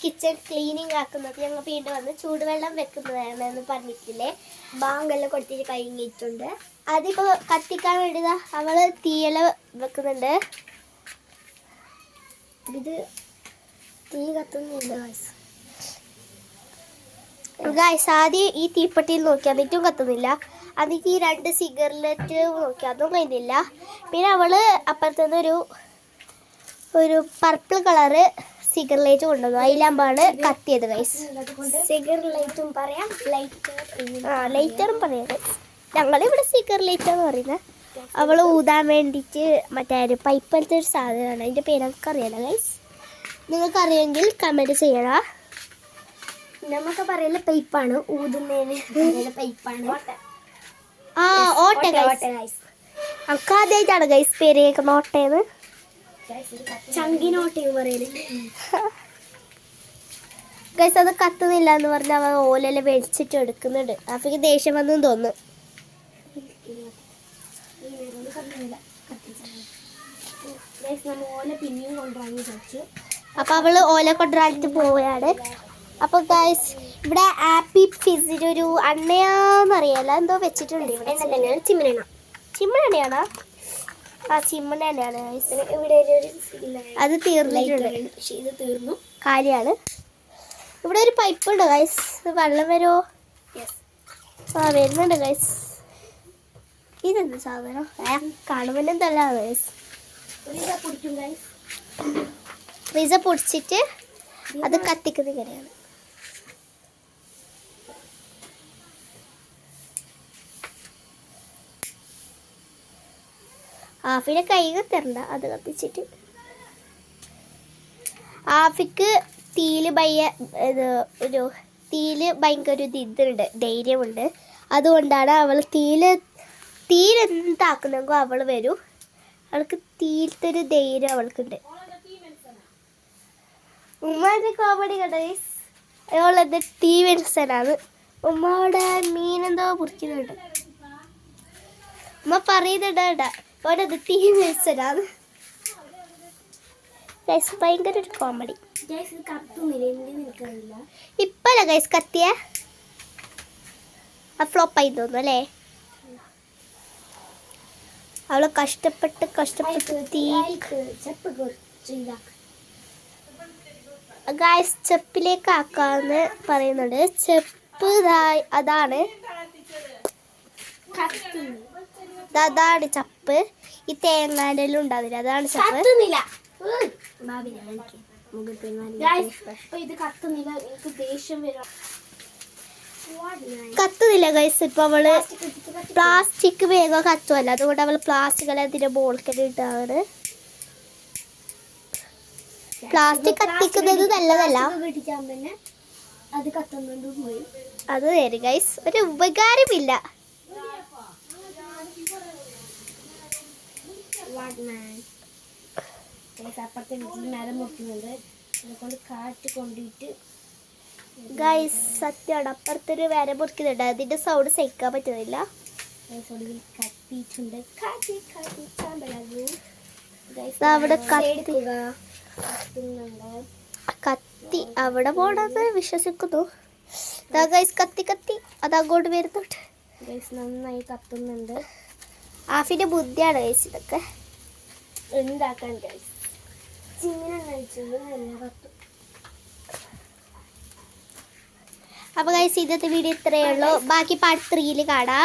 Kitchen cleaning ആക്കുന്നത്. ഞങ്ങൾ വീണ്ടും വന്ന് ചൂടുവെള്ളം വെക്കുന്നതാണ് എന്ന് പറഞ്ഞിട്ടില്ലേ. ബാങ്കെല്ലാം കൊടുത്തിട്ട് കഴിഞ്ഞിട്ടുണ്ട്. അതിപ്പോൾ കത്തിക്കാൻ വേണ്ടിയതാ അവള് തീയല വെക്കുന്നുണ്ട്. ഇത് തീ കത്തുന്നില്ല ഗൈസ്. ആദ്യം ഈ തീപ്പെട്ടിയിൽ നോക്കി എന്നിട്ടും കത്തുന്നില്ല. അതിക്ക് ഈ 2 സിഗരറ്റ് നോക്കി അതും കഴിഞ്ഞില്ല. പിന്നെ അവള് അപ്പുറത്തുനിന്ന് ഒരു പർപ്പിൾ കളറ് സിഗരറ്റ് കൊണ്ടുവന്നു. അതിലാകുമ്പോഴാണ് കത്തിയത് ഗൈസ്. സിഗരറ്റും പറയാം, ലൈറ്ററും പറയാം ഗൈസ്. ഞങ്ങളിവിടെ സിഗരറ്റ് എന്ന് പറയുന്നത്. അവൾ ഊതാൻ വേണ്ടിയിട്ട് മറ്റേ ഒരു പൈപ്പലത്തെ ഒരു സാധനമാണ്. അതിൻ്റെ പേര് നമുക്കറിയാലോ ഗൈസ്. നിങ്ങൾക്കറിയെങ്കിൽ കമൻറ്റ് ചെയ്യണം. നമുക്ക് പറയല് പൈപ്പാണ്, ഊതുന്നതിന് പൈപ്പാണ്. ഓട്ട ഗൈസ്. നമുക്ക് ആദ്യമായിട്ടാണ് ഗൈസ് പേര് കേൾക്കുന്ന ഓട്ടയെന്ന്. ചങ്കിനോട്ടയും പറയല് ഗൈസ്. അത് കത്തുന്നില്ല എന്ന് പറഞ്ഞാൽ അവ ഓലെല്ലാം വെടിച്ചിട്ട് എടുക്കുന്നുണ്ട്. അപ്പൊ ദേഷ്യം വന്നെന്ന് തോന്നുന്നു. അപ്പൊ അവള് ഓല കൊണ്ടുവരാനിട്ട് പോവുകയാണ്. അപ്പൊ ഗൈസ് ഇവിടെ ആപ്പി ഫിസിന് ഒരു അണ്ണയാന്നറിയാല എന്തോ വെച്ചിട്ടുണ്ട്. ഇവിടെ തന്നെയാണ് ചിമ്മനെണ്ണയാണോ? ആ ചിമ്മനെണ്ണയാണ്. ഇവിടെ അത് തീർന്നു കാര്യമാണ്. ഇവിടെ ഒരു പൈപ്പ് ഉണ്ട് ഗൈസ്. വെള്ളം വരുമോ? ആ വരുന്നുണ്ട് ഗൈസ്. ഇതെന്ത് സാധനം കാണുമ്പോൾ എന്തല്ല ഗൈസ്. ഫ്രീസർ പൊടിച്ചിട്ട് അത് കത്തിക്കുന്ന ഇങ്ങനെയാണ്. ആഫിനെ കൈ കത്തരണ്ട. അത് കത്തിച്ചിട്ട് ആഫിക്ക് തീയില് ഭയങ്കര ഒരു ഇതുണ്ട്, ധൈര്യമുണ്ട്. അതുകൊണ്ടാണ് അവൾ തീരെന്താക്കുന്നെങ്കിൽ അവൾ വരും. അവൾക്ക് തീയിലത്തെ ഒരു ധൈര്യം അവൾക്കുണ്ട്. ഉമ്മാന്റെ കോമഡി കണ്ട ഗൈസ്. അവളത് തീ വെൻസനാണ്. ഉമ്മയുടെ മീനെന്തോ മുറിക്കുന്നുണ്ട്. ഉമ്മ പറയുന്നുണ്ട് ഓനത് തീ വെൻസനാണ് ഗൈസ്. ഭയങ്കര ഒരു കോമഡി. ഇപ്പല്ല ഗൈസ് കത്തിയ ഫ്ലോപ്പായി തോന്നുന്നു അല്ലേ. അവള് കഷ്ടപ്പെട്ട് തീ ഗൈസ് ചെപ്പിലേക്ക് ആക്കാന്ന് പറയുന്നുണ്ട്. ചെപ്പ് അതാണ് ചപ്പ്. ഈ തേങ്ങാൻ്റെ എല്ലാം ഉണ്ടാവില്ല, അതാണ് ചപ്പ്. കത്തുന്നില്ല ഗൈസ്. ഇപ്പൊ അവള് പ്ലാസ്റ്റിക് വേഗം കത്തുമല്ല, അതുകൊണ്ട് അവള് പ്ലാസ്റ്റിക് എല്ലാം അതിന്റെ ബോൾക്കെല്ലാം ഇട്ടാണ്. പ്ലാസ്റ്റിക് കത്തിക്കുന്നത് നല്ലതല്ല. അത് നേരെ ഗൈസ് ഒരു ഉപകാരമില്ല. ഗൈസ് സത്യമാണ്, അപ്പുറത്തൊരു വര മുറിക്കുന്നുണ്ട്. അതിന്റെ സൗണ്ട് സഹിക്കാൻ പറ്റുന്നില്ല. അവിടെ കത്തി അവിടെ പോണത് വിശ്വസിക്കുന്നു. ഗൈസ് കത്തി അതങ്ങോട്ട് വരുന്നുണ്ട്. നന്നായി കത്തുന്നുണ്ട്. ആഫിന്റെ ബുദ്ധിയാണ് ഗൈസ് ഇതൊക്കെ ഉണ്ടാക്കാൻ. ഗൈസ് അപ്പൊ ഗൈസ് ഇന്നത്തെ വീഡിയോ ഇത്രയേ ഉള്ളൂ. ബാക്കി പാർട്ട് 3 കാണാം.